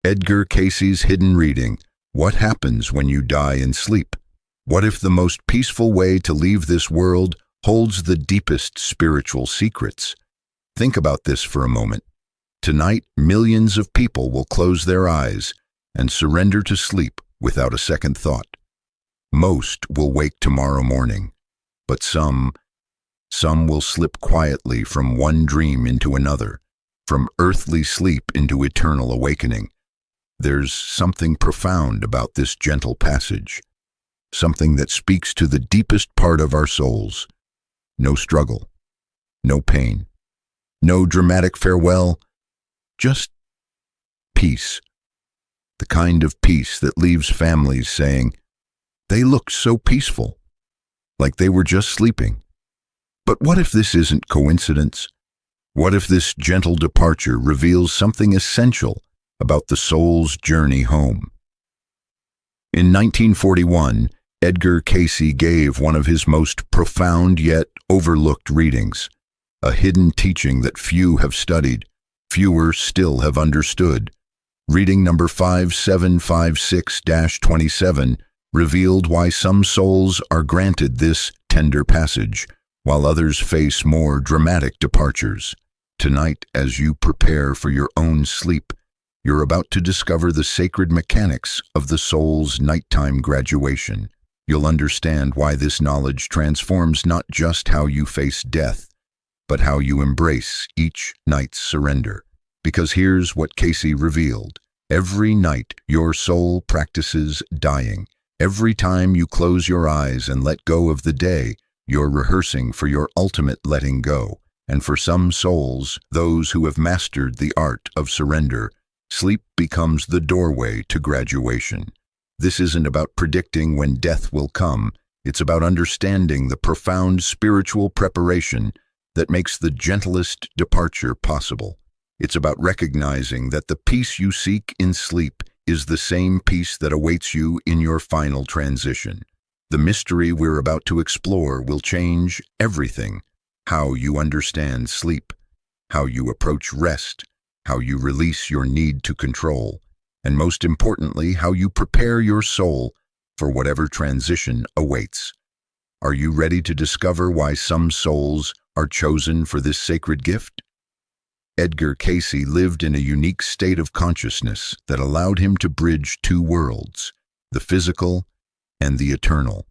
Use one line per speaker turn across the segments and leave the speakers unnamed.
Edgar Cayce's hidden reading, What Happens When You Die in Sleep? What if the most peaceful way to leave this world holds the deepest spiritual secrets? Think about this for a moment. Tonight, millions of people will close their eyes and surrender to sleep without a second thought. Most will wake tomorrow morning, but some will slip quietly from one dream into another, from earthly sleep into eternal awakening. There's something profound about this gentle passage, something that speaks to the deepest part of our souls. No struggle, no pain, no dramatic farewell, just peace. The kind of peace that leaves families saying, "They looked so peaceful, like they were just sleeping." But what if this isn't coincidence? What if this gentle departure reveals something essential about the soul's journey home? In 1941, Edgar Cayce gave one of his most profound yet overlooked readings, a hidden teaching that few have studied, fewer still have understood. Reading number 5756-27 revealed why some souls are granted this tender passage, while others face more dramatic departures. Tonight, as you prepare for your own sleep, you're about to discover the sacred mechanics of the soul's nighttime graduation. You'll understand why this knowledge transforms not just how you face death, but how you embrace each night's surrender. Because here's what Cayce revealed. Every night, your soul practices dying. Every time you close your eyes and let go of the day, you're rehearsing for your ultimate letting go. And for some souls, those who have mastered the art of surrender, sleep becomes the doorway to graduation. This isn't about predicting when death will come. It's about understanding the profound spiritual preparation that makes the gentlest departure possible. It's about recognizing that the peace you seek in sleep is the same peace that awaits you in your final transition. The mystery we're about to explore will change everything. How you understand sleep, how you approach rest, how you release your need to control, and most importantly, how you prepare your soul for whatever transition awaits. Are you ready to discover why some souls are chosen for this sacred gift? Edgar Cayce lived in a unique state of consciousness that allowed him to bridge two worlds, the physical and the eternal.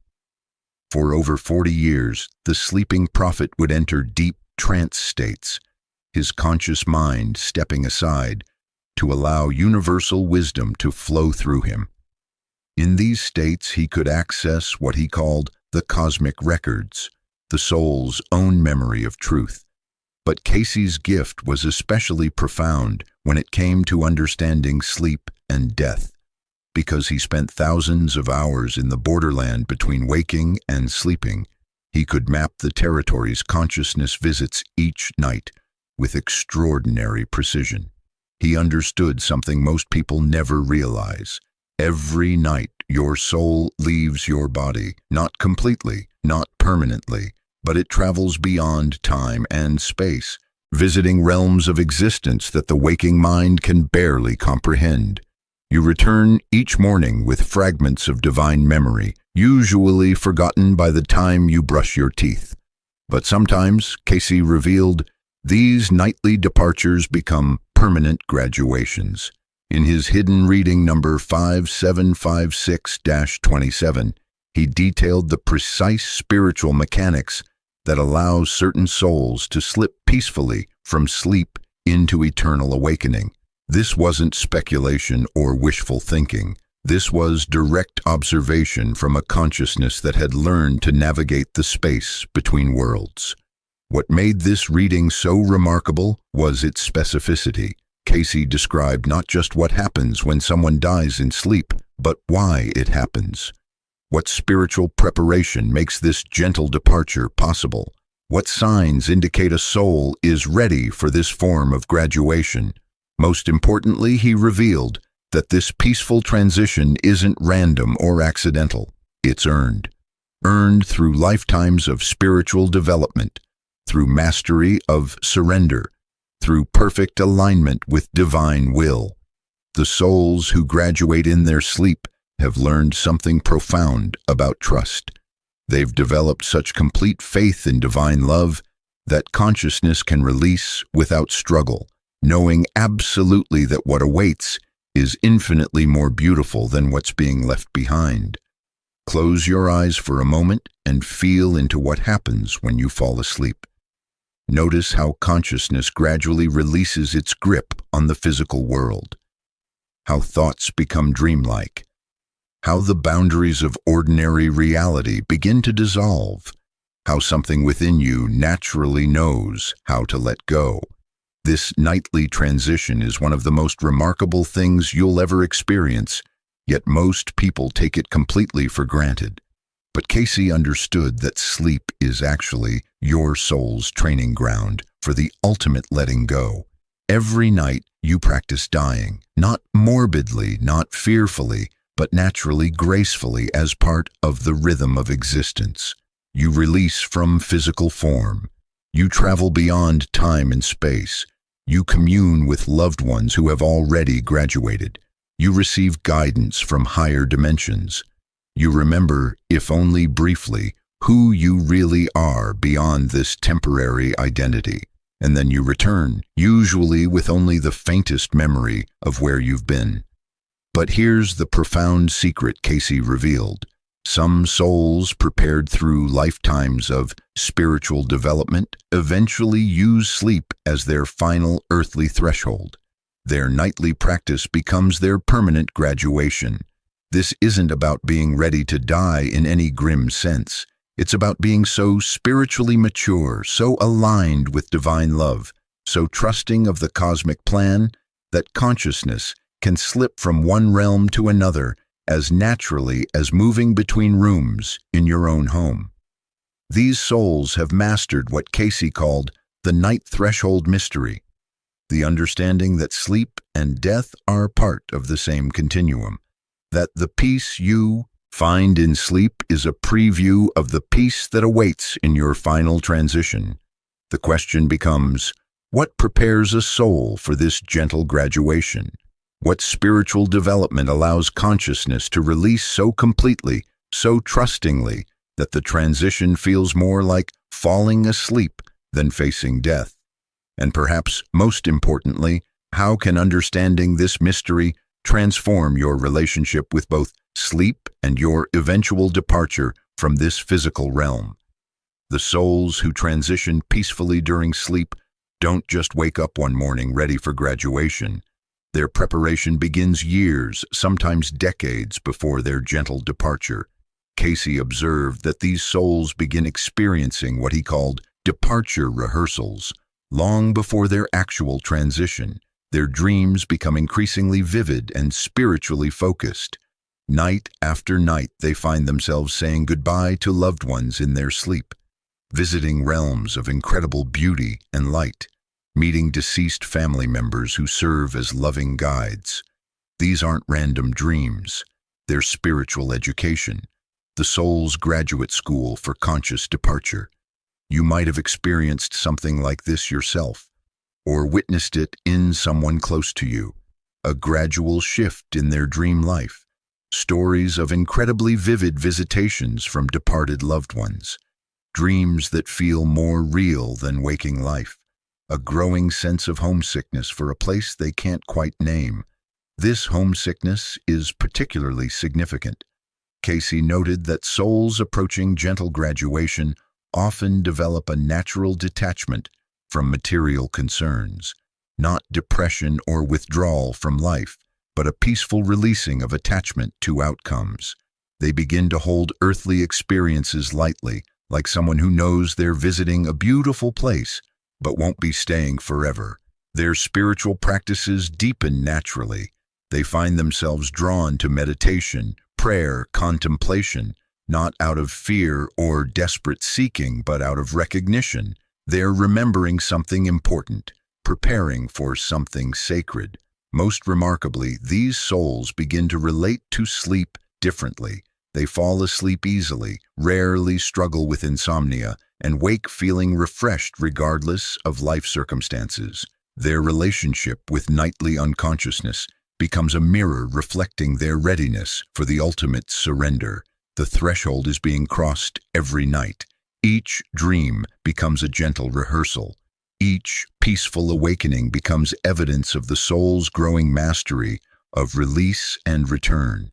For over 40 years, the sleeping prophet would enter deep trance states, his conscious mind stepping aside to allow universal wisdom to flow through him. In these states, he could access what he called the cosmic records, the soul's own memory of truth. But Cayce's gift was especially profound when it came to understanding sleep and death. Because he spent thousands of hours in the borderland between waking and sleeping, he could map the territories consciousness visits each night with extraordinary precision. He understood something most people never realize. Every night, your soul leaves your body, not completely, not permanently, but it travels beyond time and space, visiting realms of existence that the waking mind can barely comprehend. You return each morning with fragments of divine memory, usually forgotten by the time you brush your teeth. But sometimes, Cayce revealed, these nightly departures become permanent graduations. In his hidden reading number 5756-27, he detailed the precise spiritual mechanics that allow certain souls to slip peacefully from sleep into eternal awakening. This wasn't speculation or wishful thinking. This was direct observation from a consciousness that had learned to navigate the space between worlds. What made this reading so remarkable was its specificity. Cayce described not just what happens when someone dies in sleep, but why it happens. What spiritual preparation makes this gentle departure possible? What signs indicate a soul is ready for this form of graduation? Most importantly, he revealed that this peaceful transition isn't random or accidental. It's earned. Earned through lifetimes of spiritual development, through mastery of surrender, through perfect alignment with divine will. The souls who graduate in their sleep have learned something profound about trust. They've developed such complete faith in divine love that consciousness can release without struggle, knowing absolutely that what awaits is infinitely more beautiful than what's being left behind. Close your eyes for a moment and feel into what happens when you fall asleep. Notice how consciousness gradually releases its grip on the physical world, how thoughts become dreamlike, how the boundaries of ordinary reality begin to dissolve, how something within you naturally knows how to let go. This nightly transition is one of the most remarkable things you'll ever experience, yet most people take it completely for granted. But Casey understood that sleep is actually your soul's training ground for the ultimate letting go. Every night you practice dying, not morbidly, not fearfully, but naturally, gracefully, as part of the rhythm of existence. You release from physical form. You travel beyond time and space. You commune with loved ones who have already graduated. You receive guidance from higher dimensions. You remember, if only briefly, who you really are beyond this temporary identity. And then you return, usually with only the faintest memory of where you've been. But here's the profound secret Casey revealed. Some souls prepared through lifetimes of spiritual development eventually use sleep as their final earthly threshold. Their nightly practice becomes their permanent graduation. This isn't about being ready to die in any grim sense. It's about being so spiritually mature, so aligned with divine love, so trusting of the cosmic plan that consciousness can slip from one realm to another as naturally as moving between rooms in your own home. These souls have mastered what Casey called the night threshold mystery, the understanding that sleep and death are part of the same continuum, that the peace you find in sleep is a preview of the peace that awaits in your final transition. The question becomes, what prepares a soul for this gentle graduation? What spiritual development allows consciousness to release so completely, so trustingly, that the transition feels more like falling asleep than facing death? And perhaps most importantly, how can understanding this mystery transform your relationship with both sleep and your eventual departure from this physical realm? The souls who transition peacefully during sleep don't just wake up one morning ready for graduation. Their preparation begins years, sometimes decades, before their gentle departure. Casey observed that these souls begin experiencing what he called departure rehearsals long before their actual transition. Their dreams become increasingly vivid and spiritually focused. Night after night, they find themselves saying goodbye to loved ones in their sleep, visiting realms of incredible beauty and light, meeting deceased family members who serve as loving guides. These aren't random dreams. They're spiritual education, the soul's graduate school for conscious departure. You might have experienced something like this yourself, or witnessed it in someone close to you, a gradual shift in their dream life, stories of incredibly vivid visitations from departed loved ones, dreams that feel more real than waking life, a growing sense of homesickness for a place they can't quite name. This homesickness is particularly significant. Casey noted that souls approaching gentle graduation often develop a natural detachment from material concerns, not depression or withdrawal from life, but a peaceful releasing of attachment to outcomes. They begin to hold earthly experiences lightly, like someone who knows they're visiting a beautiful place, but won't be staying forever. Their spiritual practices deepen naturally. They find themselves drawn to meditation, prayer, contemplation, not out of fear or desperate seeking, but out of recognition. They're remembering something important, preparing for something sacred. Most remarkably, these souls begin to relate to sleep differently. They fall asleep easily, rarely struggle with insomnia, and wake feeling refreshed regardless of life circumstances. Their relationship with nightly unconsciousness becomes a mirror reflecting their readiness for the ultimate surrender. The threshold is being crossed every night. Each dream becomes a gentle rehearsal. Each peaceful awakening becomes evidence of the soul's growing mastery of release and return.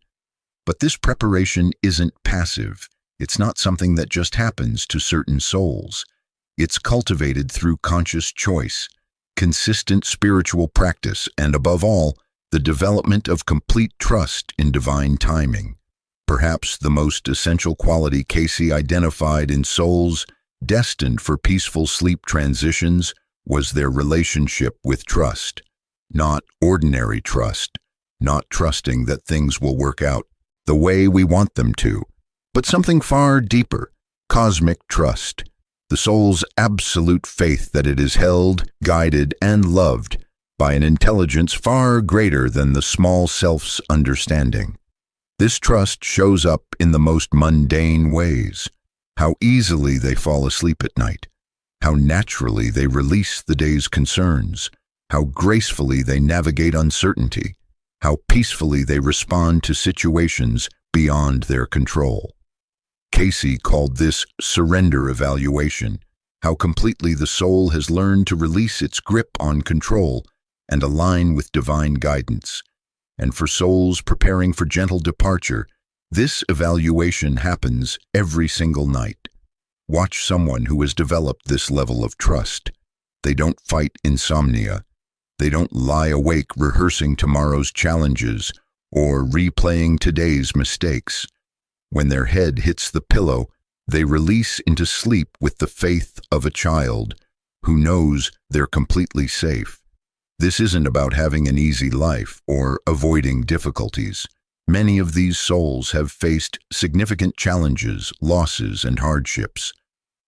But this preparation isn't passive. It's not something that just happens to certain souls. It's cultivated through conscious choice, consistent spiritual practice, and above all, the development of complete trust in divine timing. Perhaps the most essential quality Cayce identified in souls destined for peaceful sleep transitions was their relationship with trust. Not ordinary trust, not trusting that things will work out the way we want them to, but something far deeper, cosmic trust, the soul's absolute faith that it is held, guided, and loved by an intelligence far greater than the small self's understanding. This trust shows up in the most mundane ways: how easily they fall asleep at night, how naturally they release the day's concerns, how gracefully they navigate uncertainty, how peacefully they respond to situations beyond their control. Cayce called this surrender evaluation, how completely the soul has learned to release its grip on control and align with divine guidance. And for souls preparing for gentle departure, this evaluation happens every single night. Watch someone who has developed this level of trust. They don't fight insomnia. They don't lie awake rehearsing tomorrow's challenges or replaying today's mistakes. When their head hits the pillow, they release into sleep with the faith of a child who knows they're completely safe. This isn't about having an easy life or avoiding difficulties. Many of these souls have faced significant challenges, losses, and hardships,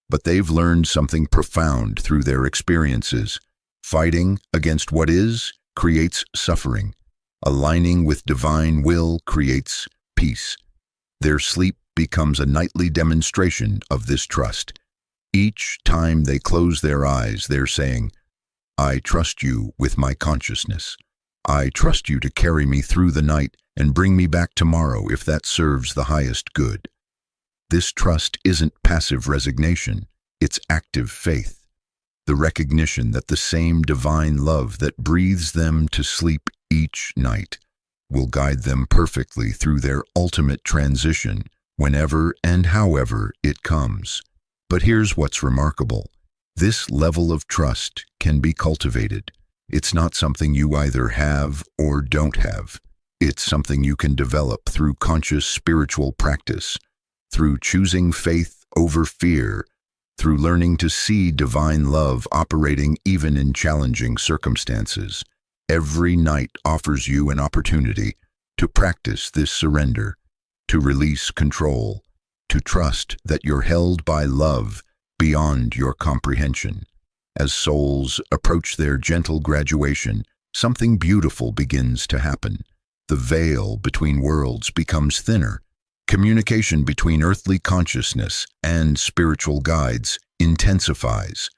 but they've learned something profound through their experiences. Fighting against what is creates suffering. Aligning with divine will creates peace. Their sleep becomes a nightly demonstration of this trust. Each time they close their eyes, they're saying, "I trust you with my consciousness. I trust you to carry me through the night and bring me back tomorrow if that serves the highest good." This trust isn't passive resignation, it's active faith. The recognition that the same divine love that breathes them to sleep each night will guide them perfectly through their ultimate transition whenever and however it comes. But here's what's remarkable. This level of trust can be cultivated. It's not something you either have or don't have. It's something you can develop through conscious spiritual practice, through choosing faith over fear, through learning to see divine love operating even in challenging circumstances. Every night offers you an opportunity to practice this surrender, to release control, to trust that you're held by love beyond your comprehension. As souls approach their gentle graduation, something beautiful begins to happen. The veil between worlds becomes thinner. Communication between earthly consciousness and spiritual guides intensifies.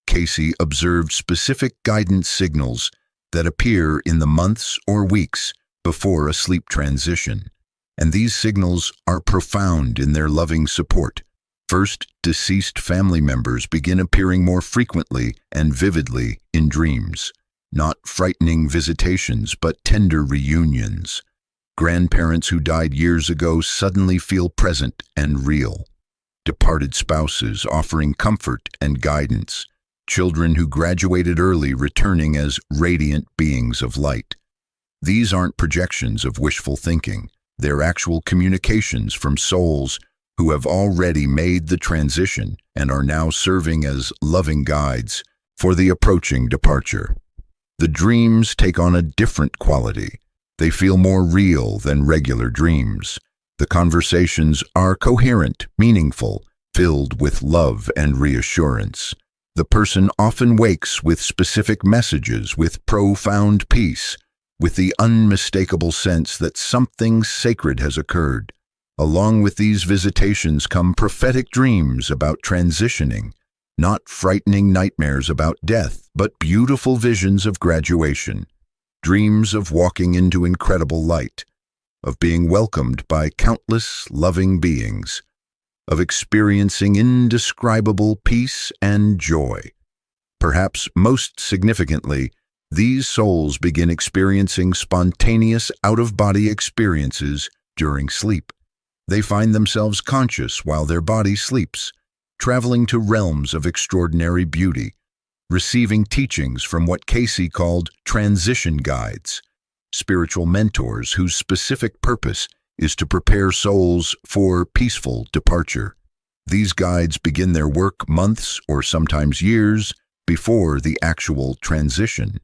Cayce observed specific guidance signals that appear in the months or weeks before a sleep transition, and these signals are profound in their loving support. First, deceased family members begin appearing more frequently and vividly in dreams, not frightening visitations but tender reunions. Grandparents who died years ago suddenly feel present and real. Departed spouses offering comfort and guidance. Children who graduated early returning as radiant beings of light. These aren't projections of wishful thinking. They're actual communications from souls who have already made the transition and are now serving as loving guides for the approaching departure. The dreams take on a different quality. They feel more real than regular dreams. The conversations are coherent, meaningful, filled with love and reassurance. The person often wakes with specific messages, with profound peace, with the unmistakable sense that something sacred has occurred. Along with these visitations come prophetic dreams about transitioning, not frightening nightmares about death, but beautiful visions of graduation. dreams of walking into incredible light, of being welcomed by countless loving beings, of experiencing indescribable peace and joy. Perhaps most significantly, these souls begin experiencing spontaneous out-of-body experiences during sleep. They find themselves conscious while their body sleeps, traveling to realms of extraordinary beauty, receiving teachings from what Cayce called transition guides, spiritual mentors whose specific purpose is to prepare souls for peaceful departure. These guides begin their work months or sometimes years before the actual transition.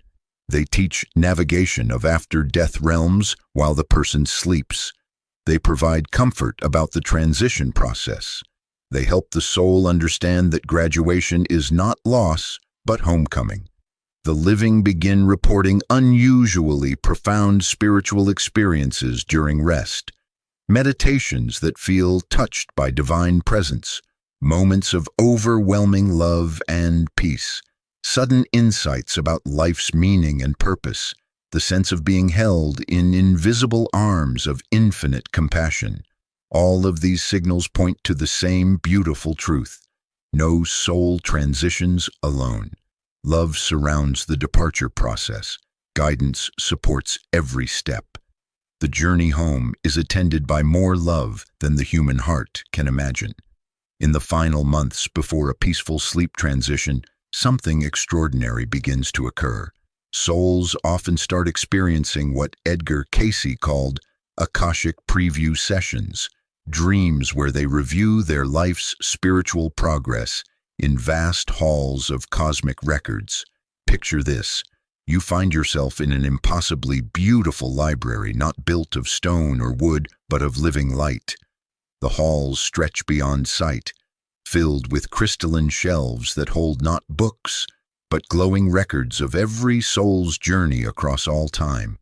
They teach navigation of after-death realms while the person sleeps. They provide comfort about the transition process. They help the soul understand that graduation is not loss, but homecoming. The living begin reporting unusually profound spiritual experiences during rest, meditations that feel touched by divine presence, moments of overwhelming love and peace, sudden insights about life's meaning and purpose, the sense of being held in invisible arms of infinite compassion. All of these signals point to the same beautiful truth. No soul transitions alone. Love surrounds the departure process. Guidance supports every step. The journey home is attended by more love than the human heart can imagine. In the final months before a peaceful sleep transition, something extraordinary begins to occur. Souls often start experiencing what EDGAR CAYCE'S called Akashic preview sessions, dreams where they review their life's spiritual progress in vast halls of cosmic records. Picture this. You find yourself in an impossibly beautiful library, not built of stone or wood, but of living light. The halls stretch beyond sight, filled with crystalline shelves that hold not books, but glowing records of every soul's journey across all time.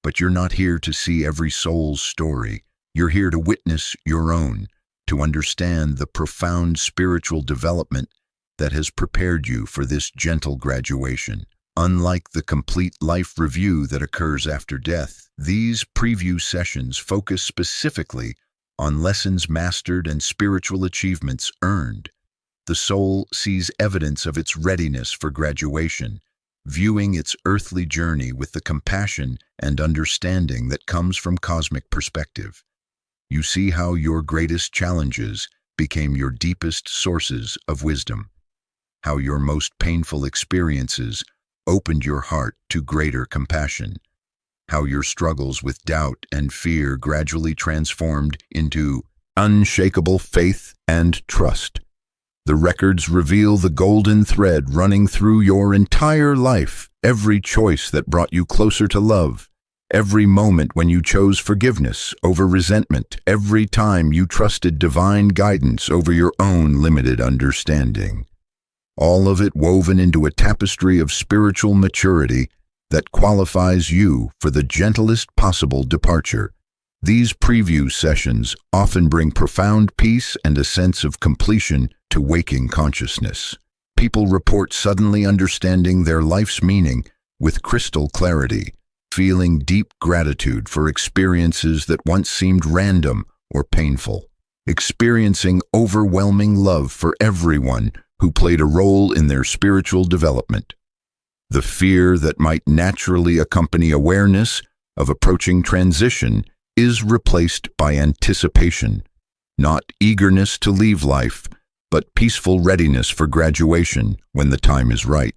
But you're not here to see every soul's story. You're here to witness your own, to understand the profound spiritual development that has prepared you for this gentle graduation. Unlike the complete life review that occurs after death, these preview sessions focus specifically on lessons mastered and spiritual achievements earned. The soul sees evidence of its readiness for graduation, viewing its earthly journey with the compassion and understanding that comes from cosmic perspective. You see how your greatest challenges became your deepest sources of wisdom, how your most painful experiences opened your heart to greater compassion, how your struggles with doubt and fear gradually transformed into unshakable faith and trust. The records reveal the golden thread running through your entire life, every choice that brought you closer to love, every moment when you chose forgiveness over resentment, every time you trusted divine guidance over your own limited understanding. All of it woven into a tapestry of spiritual maturity that qualifies you for the gentlest possible departure. These preview sessions often bring profound peace and a sense of completion to waking consciousness. People report suddenly understanding their life's meaning with crystal clarity, feeling deep gratitude for experiences that once seemed random or painful, experiencing overwhelming love for everyone who played a role in their spiritual development. The fear that might naturally accompany awareness of approaching transition is replaced by anticipation, not eagerness to leave life, but peaceful readiness for graduation when the time is right.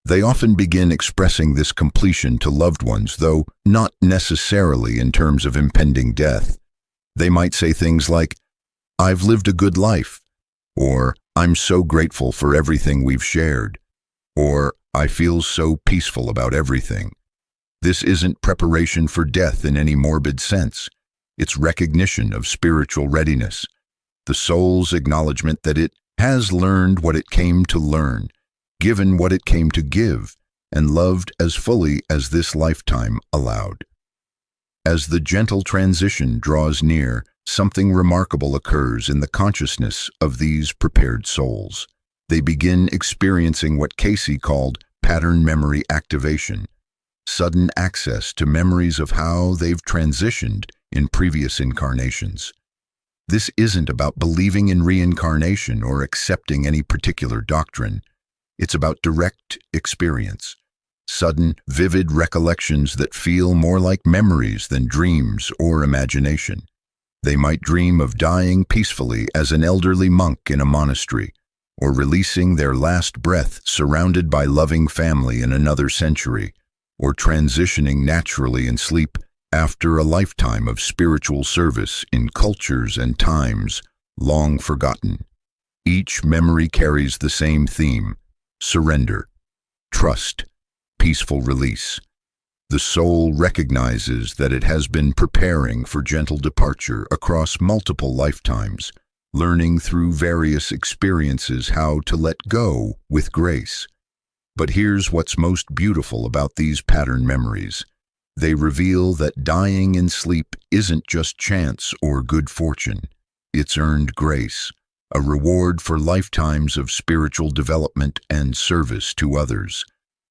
They often begin expressing this completion to loved ones, though not necessarily in terms of impending death. They might say things like, "I've lived a good life," or "I'm so grateful for everything we've shared," or "I feel so peaceful about everything." This isn't preparation for death in any morbid sense. It's recognition of spiritual readiness, the soul's acknowledgement that it has learned what it came to learn, given what it came to give, and loved as fully as this lifetime allowed. As the gentle transition draws near, something remarkable occurs in the consciousness of these prepared souls. They begin experiencing what Cayce called pattern memory activation. sudden access to memories of how they've transitioned in previous incarnations. This isn't about believing in reincarnation or accepting any particular doctrine. It's about direct experience, sudden, vivid recollections that feel more like memories than dreams or imagination. They might dream of dying peacefully as an elderly monk in a monastery, or releasing their last breath surrounded by loving family in another century, or transitioning naturally in sleep after a lifetime of spiritual service in cultures and times long forgotten. Each memory carries the same theme: surrender, trust, peaceful release. The soul recognizes that it has been preparing for gentle departure across multiple lifetimes, learning through various experiences how to let go with grace. But here's what's most beautiful about these pattern memories. They reveal that dying in sleep isn't just chance or good fortune. It's earned grace, a reward for lifetimes of spiritual development and service to others.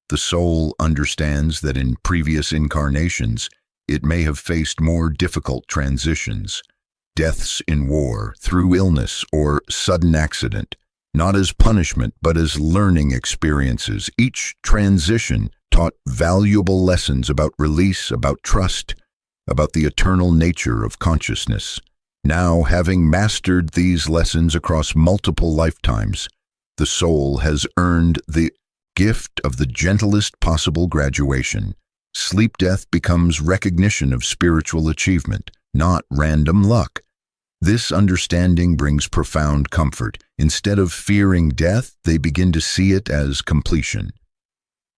The soul understands that in previous incarnations, it may have faced more difficult transitions, deaths in war, through illness, or sudden accident, not as punishment but as learning experiences. Each transition taught valuable lessons about release, about trust, about the eternal nature of consciousness. Now, having mastered these lessons across multiple lifetimes, the soul has earned the gift of the gentlest possible graduation. Sleep-death becomes recognition of spiritual achievement, not random luck. This understanding brings profound comfort. Instead of fearing death, they begin to see it as completion,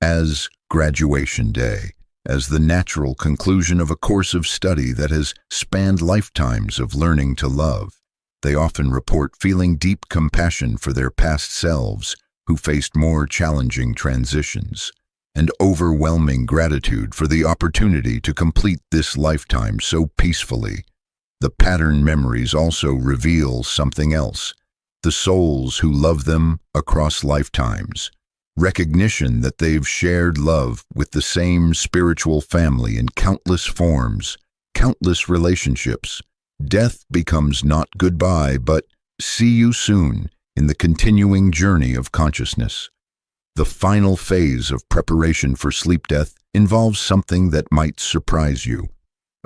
as graduation day, as the natural conclusion of a course of study that has spanned lifetimes of learning to love. They often report feeling deep compassion for their past selves who faced more challenging transitions, and overwhelming gratitude for the opportunity to complete this lifetime so peacefully. The pattern memories also reveal something else: the souls who love them across lifetimes. Recognition that they've shared love with the same spiritual family in countless forms, countless relationships. Death becomes not goodbye, but see you soon in the continuing journey of consciousness. The final phase of preparation for sleep death involves something that might surprise you.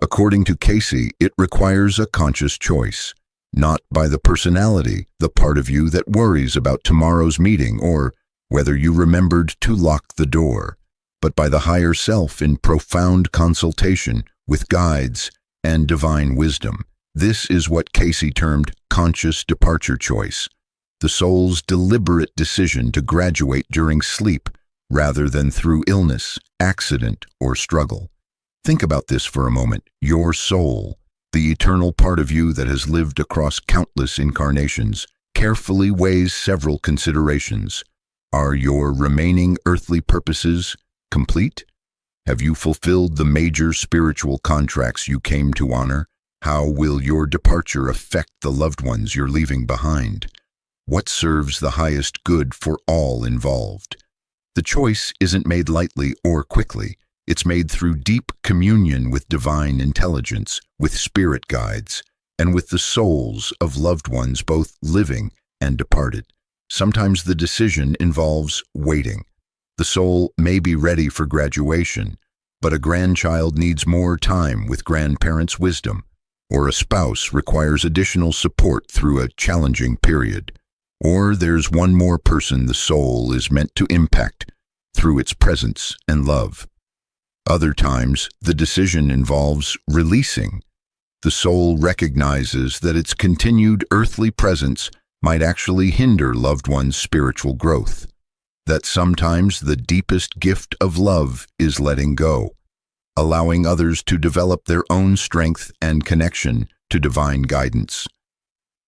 According to Cayce, it requires a conscious choice, not by the personality, the part of you that worries about tomorrow's meeting or whether you remembered to lock the door, but by the higher self in profound consultation with guides and divine wisdom. This is what Cayce termed conscious departure choice, the soul's deliberate decision to graduate during sleep rather than through illness, accident, or struggle. Think about this for a moment. Your soul, the eternal part of you that has lived across countless incarnations, carefully weighs several considerations. Are your remaining earthly purposes complete? Have you fulfilled the major spiritual contracts you came to honor? How will your departure affect the loved ones you're leaving behind? What serves the highest good for all involved? The choice isn't made lightly or quickly. It's made through deep communion with divine intelligence, with spirit guides, and with the souls of loved ones both living and departed. Sometimes the decision involves waiting. The soul may be ready for graduation, but a grandchild needs more time with grandparents' wisdom, or a spouse requires additional support through a challenging period. Or there's one more person the soul is meant to impact through its presence and love. Other times, the decision involves releasing. The soul recognizes that its continued earthly presence might actually hinder loved ones' spiritual growth. That sometimes the deepest gift of love is letting go, allowing others to develop their own strength and connection to divine guidance.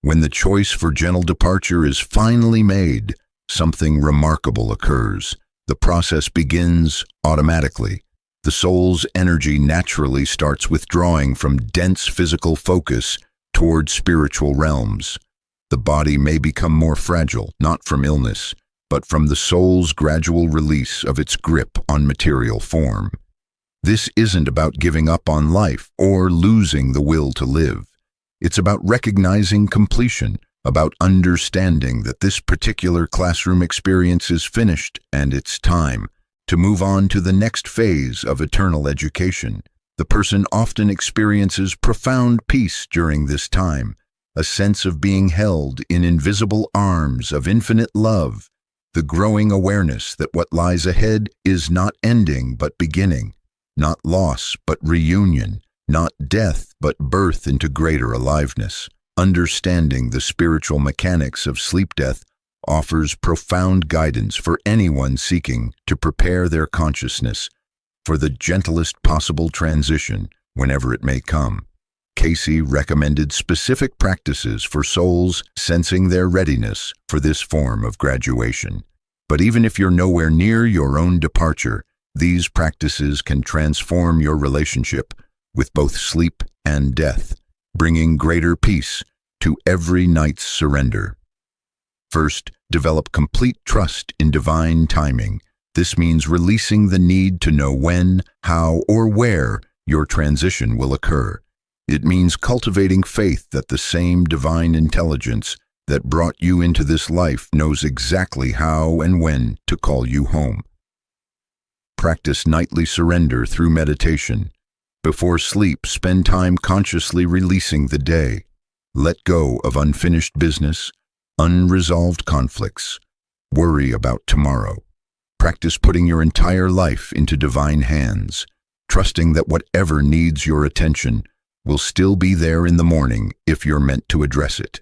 When the choice for gentle departure is finally made, something remarkable occurs. The process begins automatically. The soul's energy naturally starts withdrawing from dense physical focus toward spiritual realms. The body may become more fragile, not from illness, but from the soul's gradual release of its grip on material form. This isn't about giving up on life or losing the will to live. It's about recognizing completion, about understanding that this particular classroom experience is finished and it's time to move on to the next phase of eternal education. The person often experiences profound peace during this time, a sense of being held in invisible arms of infinite love, the growing awareness that what lies ahead is not ending but beginning, not loss but reunion, not death but birth into greater aliveness. Understanding the spiritual mechanics of sleep-death offers profound guidance for anyone seeking to prepare their consciousness for the gentlest possible transition whenever it may come. Cayce recommended specific practices for souls sensing their readiness for this form of graduation. But even if you're nowhere near your own departure, these practices can transform your relationship with both sleep and death, bringing greater peace to every night's surrender. First, develop complete trust in divine timing. This means releasing the need to know when, how, or where your transition will occur. It means cultivating faith that the same divine intelligence that brought you into this life knows exactly how and when to call you home. Practice nightly surrender through meditation. Before sleep, spend time consciously releasing the day. Let go of unfinished business, unresolved conflicts, worry about tomorrow. Practice putting your entire life into divine hands, trusting that whatever needs your attention will still be there in the morning if you're meant to address it.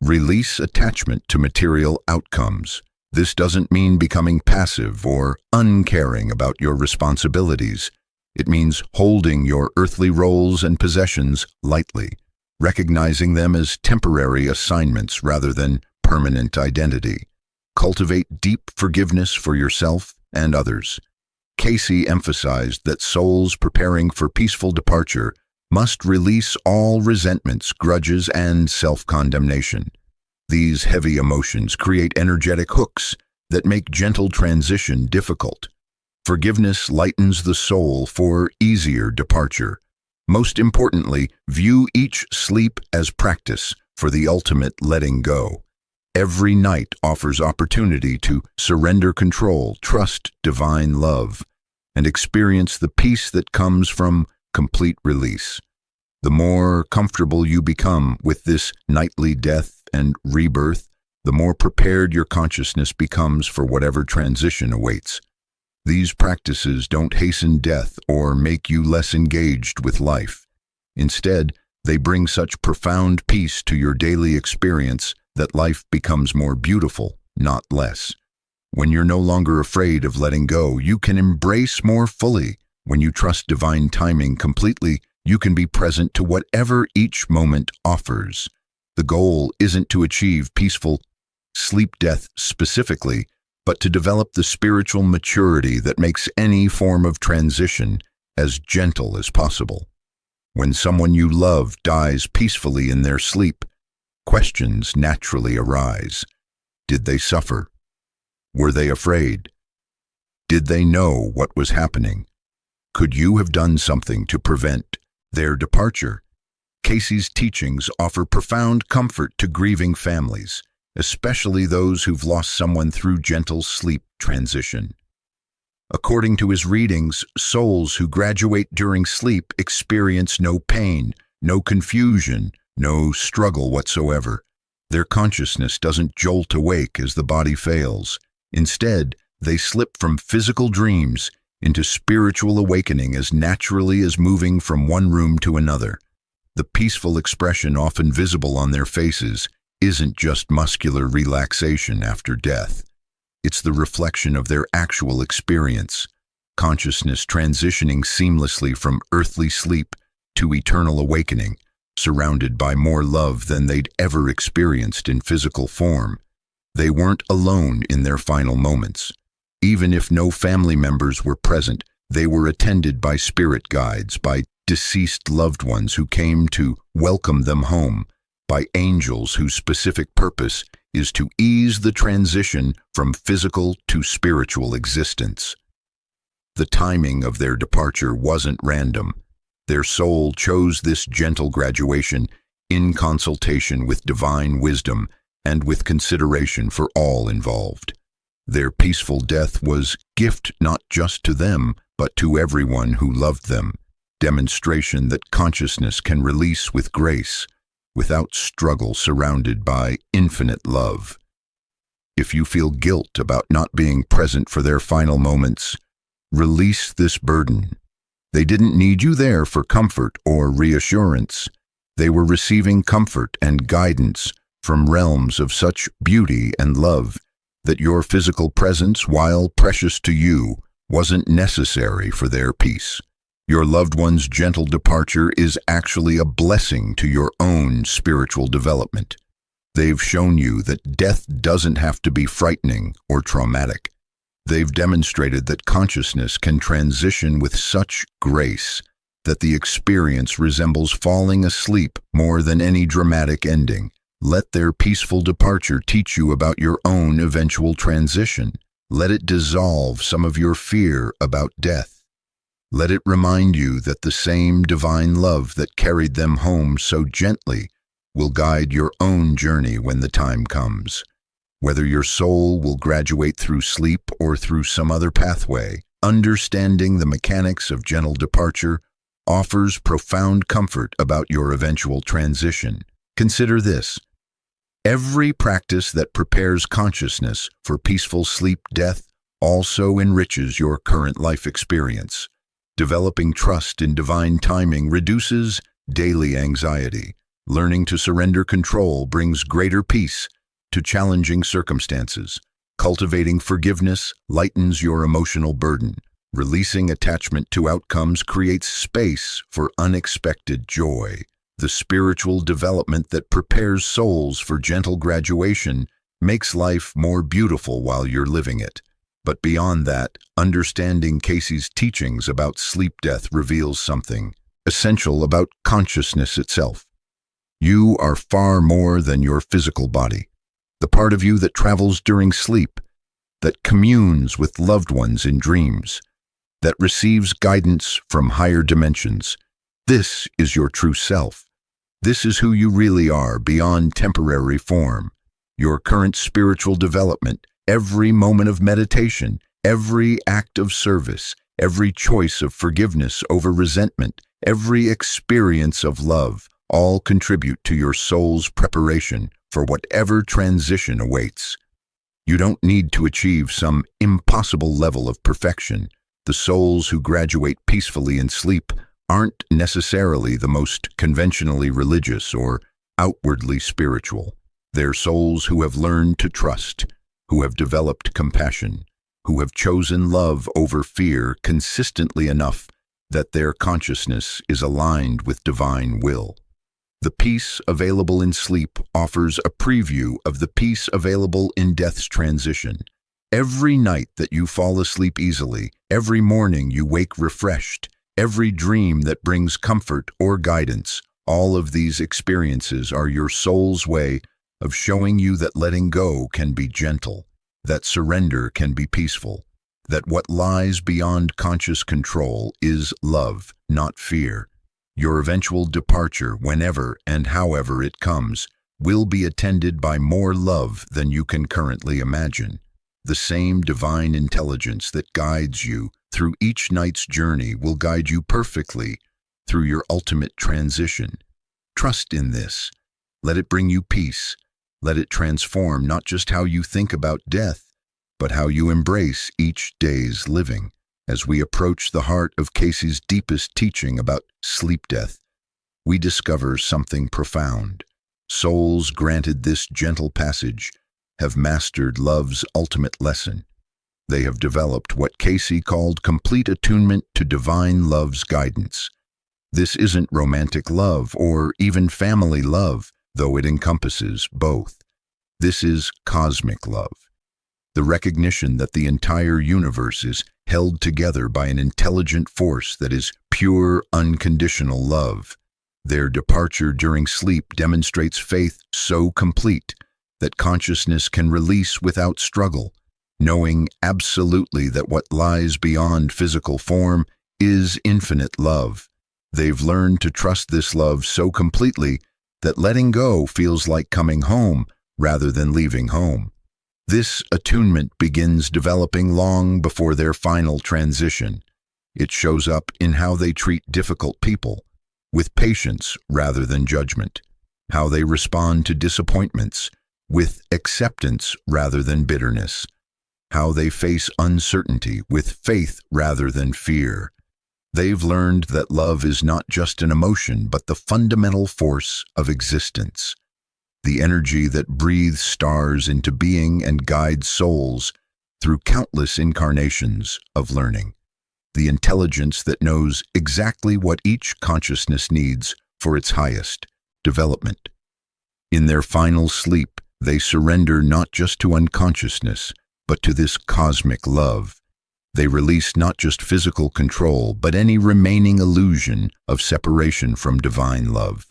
Release attachment to material outcomes. This doesn't mean becoming passive or uncaring about your responsibilities. It means holding your earthly roles and possessions lightly, recognizing them as temporary assignments rather than permanent identity. Cultivate deep forgiveness for yourself and others. Cayce emphasized that souls preparing for peaceful departure must release all resentments, grudges, and self-condemnation. These heavy emotions create energetic hooks that make gentle transition difficult. Forgiveness lightens the soul for easier departure. Most importantly, view each sleep as practice for the ultimate letting go. Every night offers opportunity to surrender control, trust divine love, and experience the peace that comes from complete release. The more comfortable you become with this nightly death and rebirth, the more prepared your consciousness becomes for whatever transition awaits. These practices don't hasten death or make you less engaged with life. Instead, they bring such profound peace to your daily experience that life becomes more beautiful, not less. When you're no longer afraid of letting go, you can embrace more fully. When you trust divine timing completely, you can be present to whatever each moment offers. The goal isn't to achieve peaceful sleep-death specifically, but to develop the spiritual maturity that makes any form of transition as gentle as possible. When someone you love dies peacefully in their sleep, questions naturally arise. Did they suffer? Were they afraid? Did they know what was happening? Could you have done something to prevent their departure? Cayce's teachings offer profound comfort to grieving families, especially those who've lost someone through gentle sleep transition. According to his readings, souls who graduate during sleep experience no pain, no confusion, no struggle whatsoever. Their consciousness doesn't jolt awake as the body fails. Instead, they slip from physical dreams into spiritual awakening as naturally as moving from one room to another. The peaceful expression often visible on their faces isn't just muscular relaxation after death. It's the reflection of their actual experience, consciousness transitioning seamlessly from earthly sleep to eternal awakening, surrounded by more love than they'd ever experienced in physical form. They weren't alone in their final moments. Even if no family members were present, they were attended by spirit guides, by deceased loved ones who came to welcome them home, by angels whose specific purpose is to ease the transition from physical to spiritual existence. The timing of their departure wasn't random. Their soul chose this gentle graduation in consultation with divine wisdom and with consideration for all involved. Their peaceful death was gift not just to them, but to everyone who loved them, demonstration that consciousness can release with grace, without struggle, surrounded by infinite love. If you feel guilt about not being present for their final moments, release this burden. They didn't need you there for comfort or reassurance. They were receiving comfort and guidance from realms of such beauty and love that your physical presence, while precious to you, wasn't necessary for their peace. Your loved one's gentle departure is actually a blessing to your own spiritual development. They've shown you that death doesn't have to be frightening or traumatic. They've demonstrated that consciousness can transition with such grace that the experience resembles falling asleep more than any dramatic ending. Let their peaceful departure teach you about your own eventual transition. Let it dissolve some of your fear about death. Let it remind you that the same divine love that carried them home so gently will guide your own journey when the time comes. Whether your soul will graduate through sleep or through some other pathway, understanding the mechanics of gentle departure offers profound comfort about your eventual transition. Consider this. Every practice that prepares consciousness for peaceful sleep-death also enriches your current life experience. Developing trust in divine timing reduces daily anxiety. Learning to surrender control brings greater peace to challenging circumstances. Cultivating forgiveness lightens your emotional burden. Releasing attachment to outcomes creates space for unexpected joy. The spiritual development that prepares souls for gentle graduation makes life more beautiful while you're living it. But beyond that, understanding Cayce's teachings about sleep-death reveals something essential about consciousness itself. You are far more than your physical body. The part of you that travels during sleep, that communes with loved ones in dreams, that receives guidance from higher dimensions. This is your true self. This is who you really are beyond temporary form. Your current spiritual development, every moment of meditation, every act of service, every choice of forgiveness over resentment, every experience of love, all contribute to your soul's preparation for whatever transition awaits. You don't need to achieve some impossible level of perfection. The souls who graduate peacefully in sleep aren't necessarily the most conventionally religious or outwardly spiritual. They're souls who have learned to trust, who have developed compassion, who have chosen love over fear consistently enough that their consciousness is aligned with divine will. The peace available in sleep offers a preview of the peace available in death's transition. Every night that you fall asleep easily, every morning you wake refreshed, every dream that brings comfort or guidance, all of these experiences are your soul's way of showing you that letting go can be gentle, that surrender can be peaceful, that what lies beyond conscious control is love, not fear. Your eventual departure, whenever and however it comes, will be attended by more love than you can currently imagine. The same divine intelligence that guides you through each night's journey will guide you perfectly through your ultimate transition. Trust in this. Let it bring you peace. Let it transform not just how you think about death, but how you embrace each day's living. As we approach the heart of Cayce's deepest teaching about sleep-death, we discover something profound. Souls granted this gentle passage have mastered love's ultimate lesson. They have developed what Cayce called complete attunement to divine love's guidance. This isn't romantic love or even family love, though it encompasses both. This is cosmic love. The recognition that the entire universe is held together by an intelligent force that is pure, unconditional love. Their departure during sleep demonstrates faith so complete that consciousness can release without struggle, knowing absolutely that what lies beyond physical form is infinite love. They've learned to trust this love so completely that letting go feels like coming home rather than leaving home. This attunement begins developing long before their final transition. It shows up in how they treat difficult people, with patience rather than judgment, how they respond to disappointments, with acceptance rather than bitterness, how they face uncertainty with faith rather than fear. They've learned that love is not just an emotion, but the fundamental force of existence, the energy that breathes stars into being and guides souls through countless incarnations of learning, the intelligence that knows exactly what each consciousness needs for its highest development. In their final sleep, they surrender not just to unconsciousness, but to this cosmic love. They release not just physical control, but any remaining illusion of separation from divine love.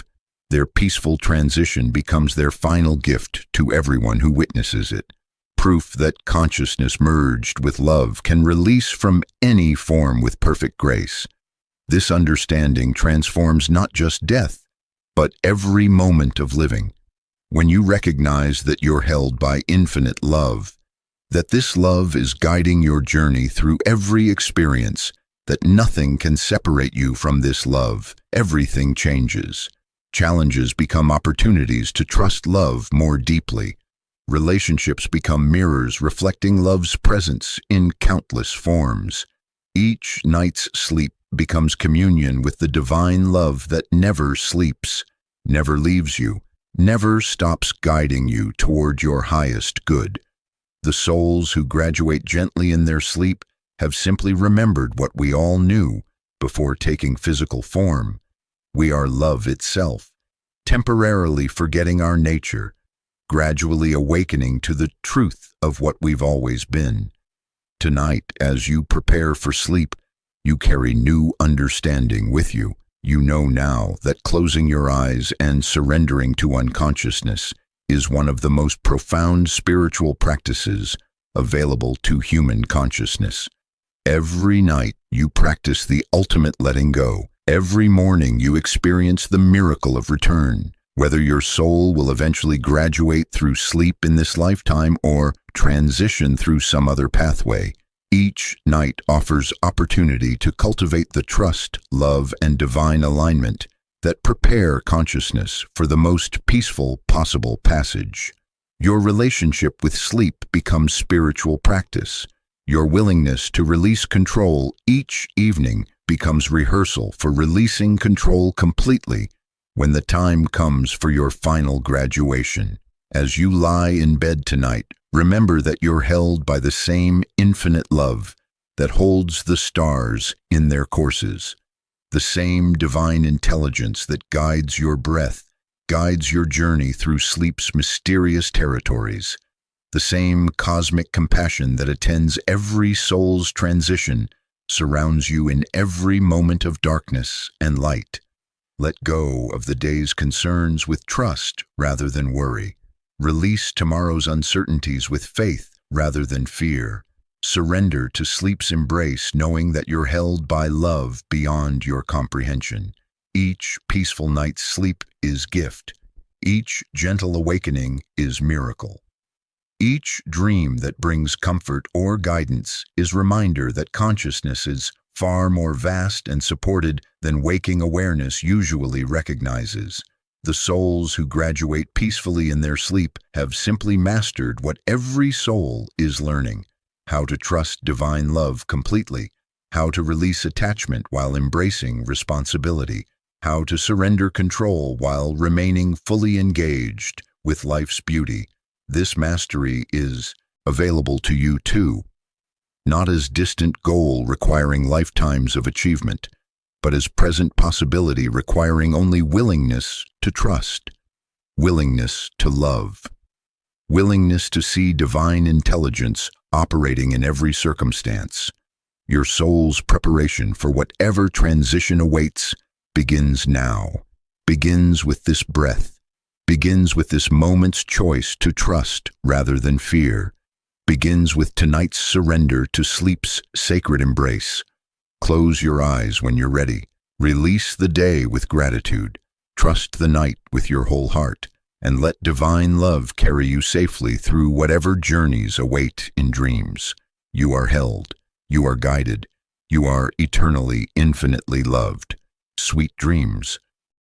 Their peaceful transition becomes their final gift to everyone who witnesses it, proof that consciousness merged with love can release from any form with perfect grace. This understanding transforms not just death, but every moment of living. When you recognize that you're held by infinite love, that this love is guiding your journey through every experience, that nothing can separate you from this love, everything changes. Challenges become opportunities to trust love more deeply. Relationships become mirrors reflecting love's presence in countless forms. Each night's sleep becomes communion with the divine love that never sleeps, never leaves you, never stops guiding you toward your highest good. The souls who graduate gently in their sleep have simply remembered what we all knew before taking physical form. We are love itself, temporarily forgetting our nature, gradually awakening to the truth of what we've always been. Tonight, as you prepare for sleep, you carry new understanding with you. You know now that closing your eyes and surrendering to unconsciousness is one of the most profound spiritual practices available to human consciousness. Every night you practice the ultimate letting go. Every morning you experience the miracle of return. Whether your soul will eventually graduate through sleep in this lifetime or transition through some other pathway, each night offers opportunity to cultivate the trust, love, and divine alignment that prepare consciousness for the most peaceful possible passage. Your relationship with sleep becomes spiritual practice. Your willingness to release control each evening becomes rehearsal for releasing control completely when the time comes for your final graduation. As you lie in bed tonight, remember that you're held by the same infinite love that holds the stars in their courses, the same divine intelligence that guides your breath, guides your journey through sleep's mysterious territories, the same cosmic compassion that attends every soul's transition surrounds you in every moment of darkness and light. Let go of the day's concerns with trust rather than worry. Release tomorrow's uncertainties with faith rather than fear. Surrender to sleep's embrace, knowing that you're held by love beyond your comprehension. Each peaceful night's sleep is gift. Each gentle awakening is miracle. Each dream that brings comfort or guidance is reminder that consciousness is far more vast and supported than waking awareness usually recognizes. The souls who graduate peacefully in their sleep have simply mastered what every soul is learning: how to trust divine love completely, how to release attachment while embracing responsibility, how to surrender control while remaining fully engaged with life's beauty. This mastery is available to you too, not as distant goal requiring lifetimes of achievement, but as present possibility requiring only willingness to trust, willingness to love, willingness to see divine intelligence operating in every circumstance. Your soul's preparation for whatever transition awaits begins now, begins with this breath, begins with this moment's choice to trust rather than fear. begins with tonight's surrender to sleep's sacred embrace. Close your eyes when you're ready. Release the day with gratitude. Trust the night with your whole heart, and let divine love carry you safely through whatever journeys await in dreams. You are held. You are guided. You are eternally, infinitely loved. Sweet dreams.